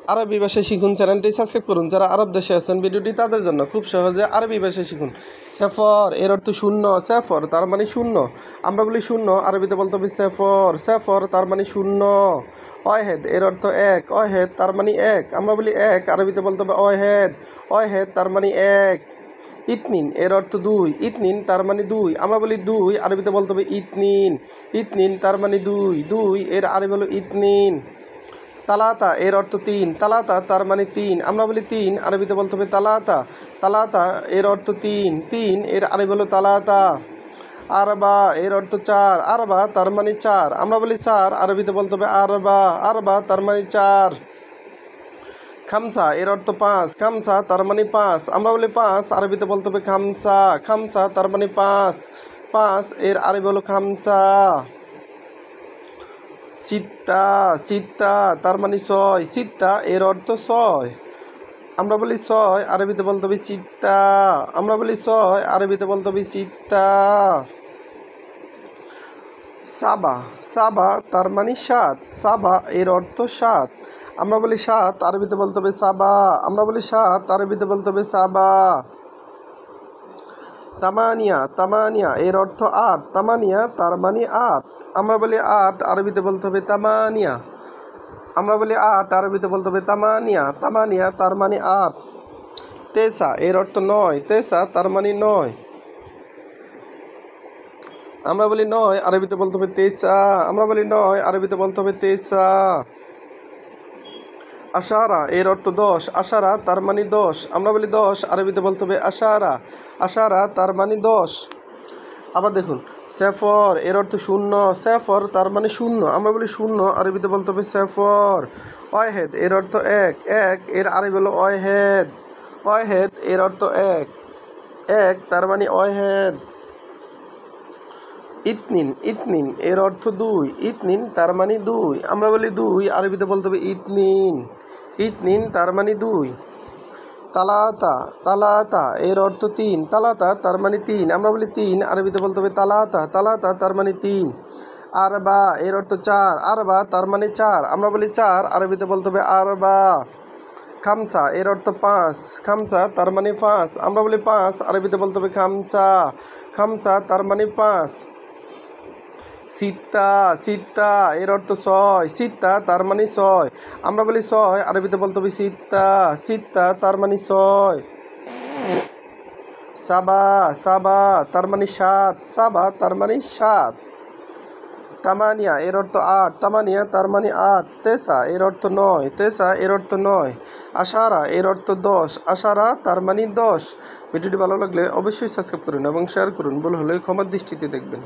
আরবি ভাষা শিখুন চ্যানেলটি সাবস্ক্রাইব করুন। যারা আরব দেশে আছেন ভিডিওটি তাদের জন্য, খুব সহজে আরবি ভাষা শিখুন। সেফর এর অর্থ শূন্য, সেফর তার মানে শূন্য। আমরা বলি শূন্য, আরবিতে বলতে হবে সেফর, সেফর তার মানে শূন্য। অহেদ এর অর্থ এক, অহেদ তার মানে এক। আমরা বলি এক, আরবিতে বলতে হবে অহেদ, অহেদ তার মানে এক। ইতনিন এর অর্থ দুই, ইতনিন তার মানে দুই। আমরা বলি দুই, আরবিতে বলতে হবে ইতনিন, ইতনিন তার মানে দুই, দুই এর আরবি হলো ইতনিন। তালাতা এর অর্থ তিন, তালাতা তার মানে তিন। আমরা বলি তিন, আরবিতে বলতে হবে তালাতা, তালাতা এর অর্থ তিন, তিন এর আরবি হলো তালাতা। আরবা এর অর্থ চার, আরবা তার মানে চার। আমরা বলি চার, আরবিতে বলতে হবে আরবা, আরবা তার মানে চার। খামসা এর অর্থ পাঁচ, খামসা তার মানে পাঁচ। আমরা বলি পাঁচ, আরবিতে বলতে হবে খামসা, খামসা তার মানে পাঁচ, পাঁচ এর আরবি হলো খামসা। সিত্তা, সিত্তা তার মানে ছয়, সিত্তা এর অর্থ ছয়। আমরা বলি ছয়, আরবিতে বলতে হবে চিত্তা, আমরা বলি ছয়, আরবিতে বলতে হবে চিত্তা। সাবা, সাবা তার মানে সাত, সাবা এর অর্থ সাত। আমরা বলি সাত, আরবিতে বলতে হবে সাবা, আমরা বলি সাত, আরবিতে বলতে হবে সাবা। তামানিয়া, তামানিয়া এর অর্থ আট, তামানিয়া তার মানে আট। আমরা বলি আট, আরবিতে বলতে হবে তামানিয়া, আমরা বলি আট, আরবিতে বলতে হবে তামানিয়া, তামানিয়া তার মানে আট। তেসা এর অর্থ নয়, তেসা তার মানে নয়। আমরা বলি নয়, আরবিতে বলতে হবে তেসা, আমরা বলি নয়, আরবিতে বলতে হবে তেসা। আশারা এর অর্থ দশ, আশারা তার মানে দশ। আমরা বলি দশ, আরবিতে বলতে হবে আশারা, আশারা তার মানে দশ। আবার দেখুন, সেফর এর অর্থ শূন্য, সেফর তার মানে শূন্য। আমরা বলি শূন্য, আরবিতে বলতে হবে সেফর। অহেদ এর অর্থ এক, এক এর আরবি হলো অহেদ, অহেদ এর অর্থ এক, এক তার মানে অহেদ। ইতনিন, ইতনিন এর অর্থ দুই, ইতনিন তার মানে দুই। আমরা বলি দুই, আরবিতে বলতে হবে ইতনিন, ইতনিন তার মানে দুই। তালাতা, তালাতা এর অর্থ তিন, তালাতা তার মানে তিন। আমরা বলি তিন, আরবিতে বলতে হবে তালাতা, তালাতা তার মানে তিন। আরবা এর অর্থ চার, আরবা তার মানে চার। আমরা বলি চার, আরবিতে বলতে হবে আরবা। খামসা এর অর্থ পাঁচ, খামসা তার মানে পাঁচ। আমরা বলি পাঁচ, আরবিতে বলতে হবে খামসা, খামসা তার মানে পাঁচ। সিত্তা, সিত্তা এর অর্থ ছয়, সিত্তা তার মানে ছয়। আমরা বলি ছয়, আরবিতে বলতে হবে সিত্তা, সিত্তা তার মানে ছয়। সাবা, সাবা তার মানে সাত, সাবা তার মানে সাত। তামানিয়া এর অর্থ আট, তামানিয়া তার মানে আট। তেসা এর অর্থ নয়, তেসা এর অর্থ নয়। আশারা এর অর্থ দশ, আশারা তার মানে দশ। ভিডিওটি ভালো লাগলে অবশ্যই সাবস্ক্রাইব করুন এবং শেয়ার করুন। ভুল হলে ক্ষমার দৃষ্টিতে দেখবেন।